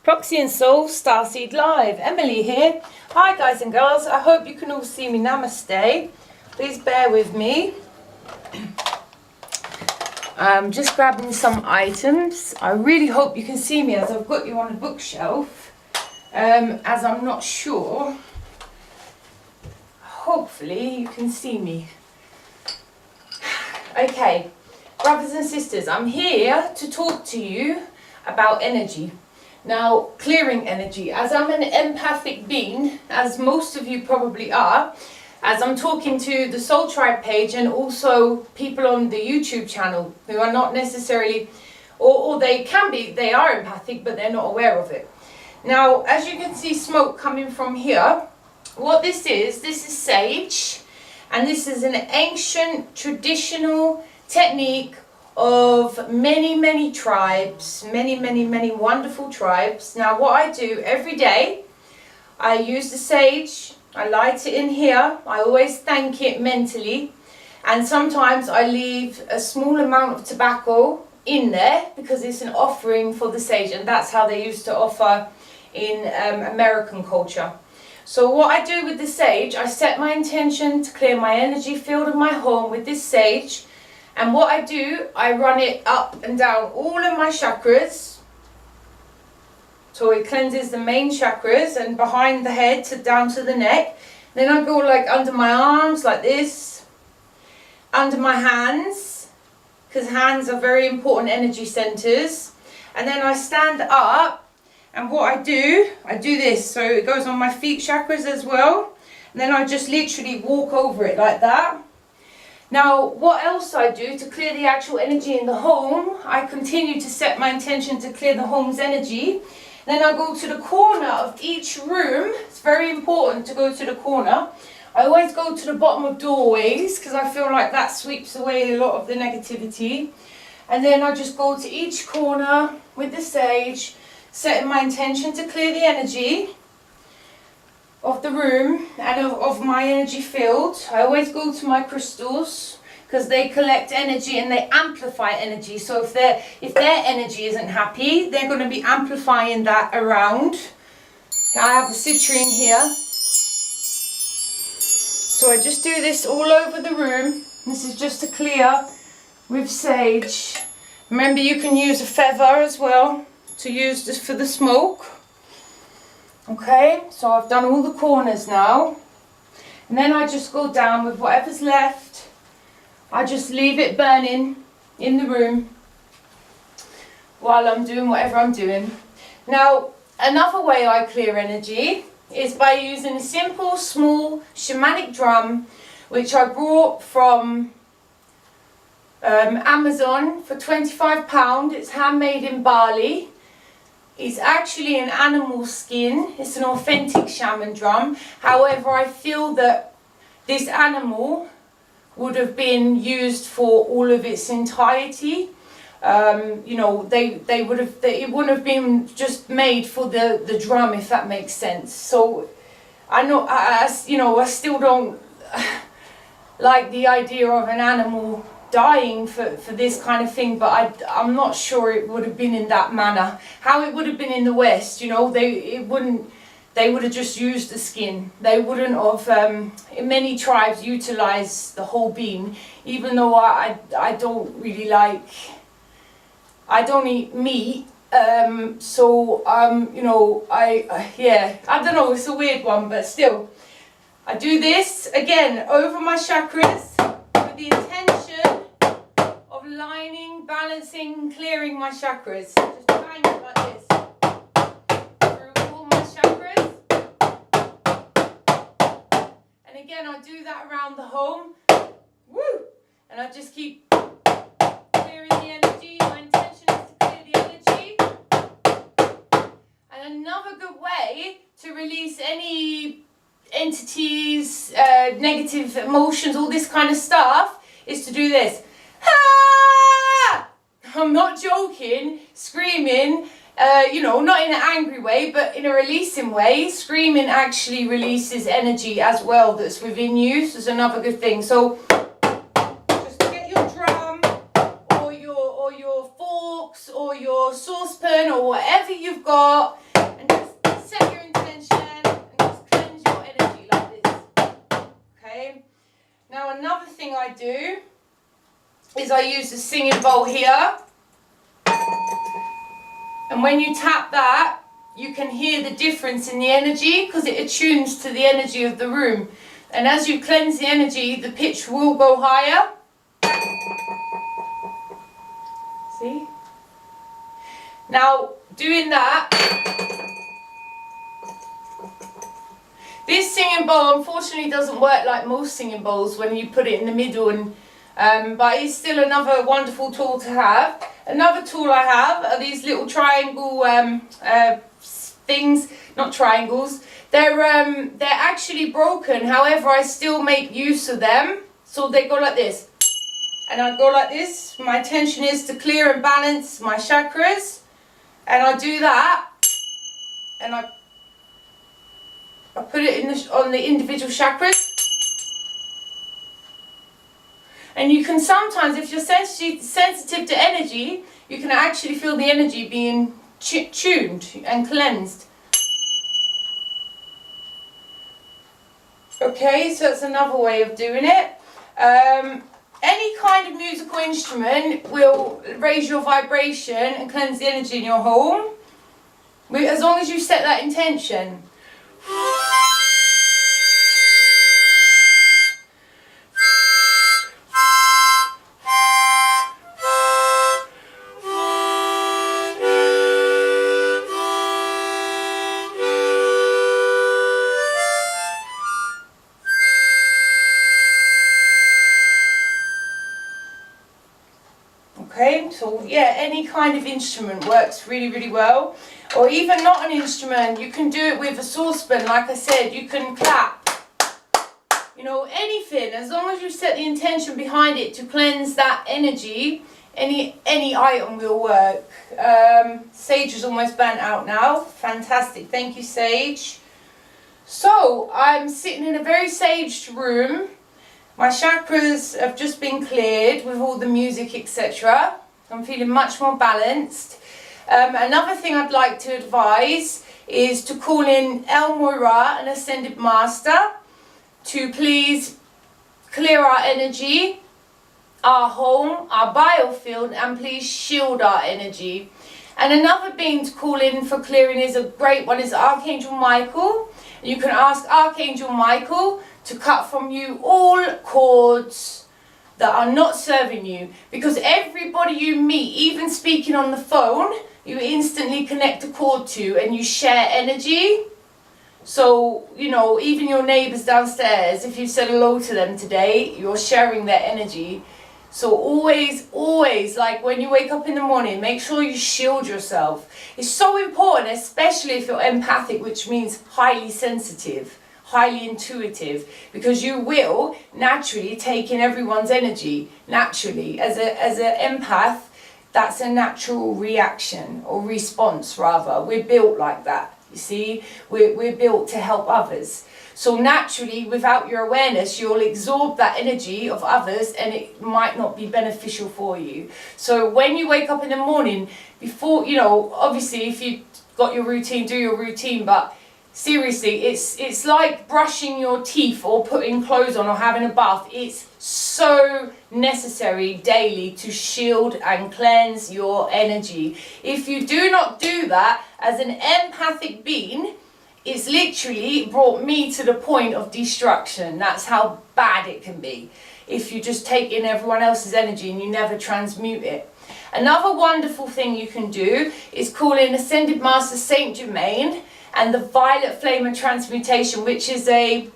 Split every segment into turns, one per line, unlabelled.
Proxy and Soul Starseed Live. Emily here. Hi guys and girls. I hope you can all see me. Namaste. Please bear with me. I'm just grabbing some items. I really hope you can see me as I've got you on a bookshelf. As I'm not sure. Hopefully you can see me. Okay, brothers and sisters, I'm here to talk to you about energy. Now, clearing energy. As I'm an empathic being, as most of you probably are, as I'm talking to the Soul Tribe page and also people on the YouTube channel who are not necessarily, or they can be, they are empathic, but they're not aware of it. Now, as you can see smoke coming from here, what this is sage, and this is an ancient traditional technique of many tribes, many wonderful tribes. Now what I do every day, I use the sage, I light it in here, I always thank it mentally, and sometimes I leave a small amount of tobacco in there because it's an offering for the sage, and that's how they used to offer in American culture. So what I do with the sage, I set my intention to clear my energy field of my home with this sage. And what I do, I run it up and down all of my chakras. So it cleanses the main chakras and behind the head to down to the neck. Then I go like under my arms like this, under my hands, because hands are very important energy centers. And then I stand up, and what I do this. So it goes on my feet chakras as well. And then I just literally walk over it like that. Now, what else I do to clear the actual energy in the home, I continue to set my intention to clear the home's energy. Then I go to the corner of each room. It's very important to go to the corner. I always go to the bottom of doorways because I feel like that sweeps away a lot of the negativity. And then I just go to each corner with the sage, setting my intention to clear the energy of the room and of my energy field. I always go to my crystals because they collect energy and they amplify energy. So if their energy isn't happy, they're going to be amplifying that around. I have the citrine here. So I just do this all over the room. This is just to clear with sage. Remember, you can use a feather as well to use this for the smoke. Okay, so I've done all the corners now, and then I just go down with whatever's left. I just leave it burning in the room while I'm doing whatever I'm doing. Now, another way I clear energy is by using a simple, small shamanic drum, which I brought from Amazon for £25. It's handmade in Bali. It's actually an animal skin. It's an authentic shaman drum. However, I feel that this animal would have been used for all of its entirety. You know, it wouldn't have been just made for the drum, if that makes sense. So I know, you know, I still don't like the idea of an animal dying for this kind of thing, but I'm not sure it would have been in that manner. How it would have been in the West, you know, they would have just used the skin. They wouldn't have, in many tribes, utilized the whole being, even though I don't really like, I don't eat meat, so you know, yeah, I don't know, it's a weird one, but still, I do this again over my chakras with the intention of lining, balancing, clearing my chakras. Just bang it like this through all my chakras. And again, I do that around the home. Woo! And I just keep clearing the energy. My intention is to clear the energy. And another good way to release any entities, negative emotions, all this kind of stuff, is to do this. Ah! I'm not joking, screaming, you know, not in an angry way, but in a releasing way. Screaming actually releases energy as well that's within you, so it's another good thing. So just get your drum or your forks or your saucepan or whatever you've got, another thing I do is I use the singing bowl here. And when you tap that, you can hear the difference in the energy because it attunes to the energy of the room. And as you cleanse the energy, the pitch will go higher. See? Now, doing that, this singing bowl unfortunately doesn't work like most singing bowls when you put it in the middle, and but it's still another wonderful tool to have. Another tool I have are these little triangle things, not triangles. They're actually broken, however I still make use of them. So they go like this, and I go like this. My intention is to clear and balance my chakras, and I do that, and I put it on the individual chakras. And you can sometimes, if you're sensitive to energy, you can actually feel the energy being tuned and cleansed. Okay, so that's another way of doing it. Any kind of musical instrument will raise your vibration and cleanse the energy in your home, as long as you set that intention. Okay, so yeah, any kind of instrument works really, really well. Or even not an instrument, you can do it with a saucepan, like I said, you can clap. You know, anything, as long as you set the intention behind it to cleanse that energy, any item will work. Sage is almost burnt out now. Fantastic, thank you, Sage. So, I'm sitting in a very saged room. My chakras have just been cleared with all the music, etc. I'm feeling much more balanced. Another thing I'd like to advise is to call in El Moira, an Ascended Master, to please clear our energy, our home, our biofield, and please shield our energy. And another being to call in for clearing is a great one, is Archangel Michael. You can ask Archangel Michael to cut from you all cords that are not serving you, because everybody you meet, even speaking on the phone, you instantly connect a cord to and you share energy. So, you know, even your neighbours downstairs, if you said hello to them today, you're sharing their energy. So always, like when you wake up in the morning, make sure you shield yourself. It's so important, especially if you're empathic, which means highly sensitive, highly intuitive, because you will naturally take in everyone's energy. Naturally, as an empath, that's a natural reaction or response rather. We're built like that. You see, we're built to help others. So naturally, without your awareness, you'll absorb that energy of others, and it might not be beneficial for you. So when you wake up in the morning, before, you know, obviously if you've got your routine, do your routine, but seriously, it's like brushing your teeth or putting clothes on or having a bath. It's so necessary daily to shield and cleanse your energy. If you do not do that as an empathic being, it's literally brought me to the point of destruction. That's how bad it can be if you just take in everyone else's energy and you never transmute it. Another wonderful thing you can do is call in Ascended Master Saint Germain and the Violet Flame of Transmutation, which is a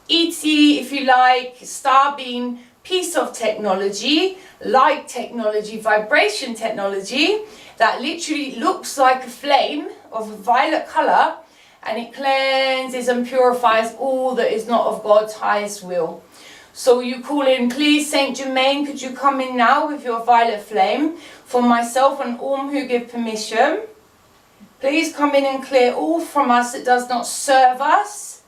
ET, if you like, star beam piece of technology, light technology, vibration technology, that literally looks like a flame of a violet colour, and it cleanses and purifies all that is not of God's highest will. So you call in, please, Saint Germain, could you come in now with your violet flame for myself and all who give permission. Please come in and clear all from us that does not serve us.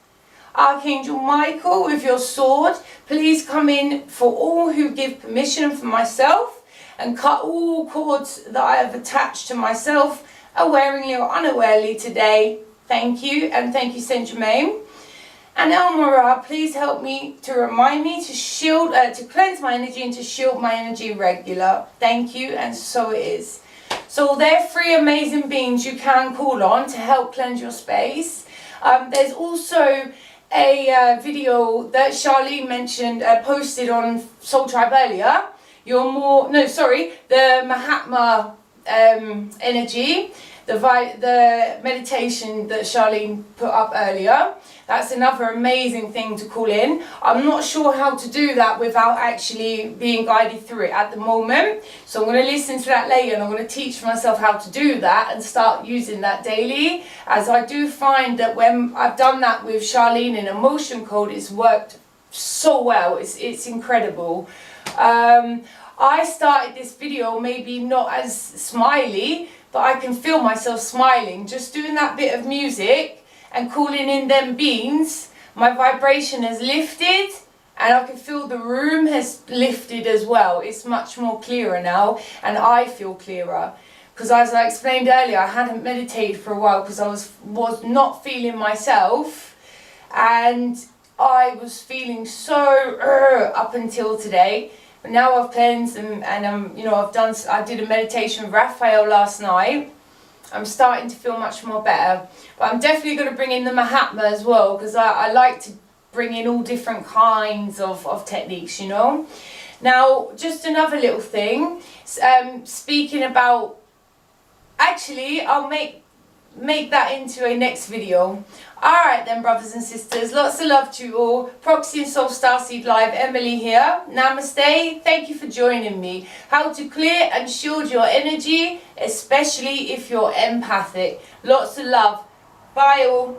Archangel Michael, with your sword, please come in for all who give permission, for myself, and cut all cords that I have attached to myself, awaringly or unawarely today. Thank you, and thank you, Saint Germain. And Elmora, please help me to remind me to shield, to cleanse my energy and to shield my energy regular. Thank you, and so it is. So there are 3 amazing beings you can call on to help cleanse your space. There's also a video that Charlene mentioned, posted on Soul Tribe earlier. The Mahatma energy, the meditation that Charlene put up earlier. That's another amazing thing to call in. I'm not sure how to do that without actually being guided through it at the moment. So I'm going to listen to that later, and I'm going to teach myself how to do that and start using that daily. As I do find that when I've done that with Charlene in Emotion Code, it's worked so well. It's incredible. I started this video maybe not as smiley, but I can feel myself smiling just doing that bit of music and calling in them beings. My vibration has lifted, and I can feel the room has lifted as well. It's much more clearer now, and I feel clearer. Because as I explained earlier, I hadn't meditated for a while because I was not feeling myself, and I was feeling so up until today. But now I've cleansed and I did a meditation with Raphael last night. I'm starting to feel much more better. But I'm definitely going to bring in the Mahatma as well, because I like to bring in all different kinds of techniques, you know. Now, just another little thing, speaking about, actually, I'll make that into a next video. Alright then, brothers and sisters, lots of love to you all. Proxy and Soul Starseed Live, Emily here. Namaste, thank you for joining me. How to clear and shield your energy, especially if you're empathic. Lots of love. Bye all.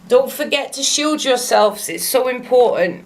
Don't forget to shield yourselves, it's so important.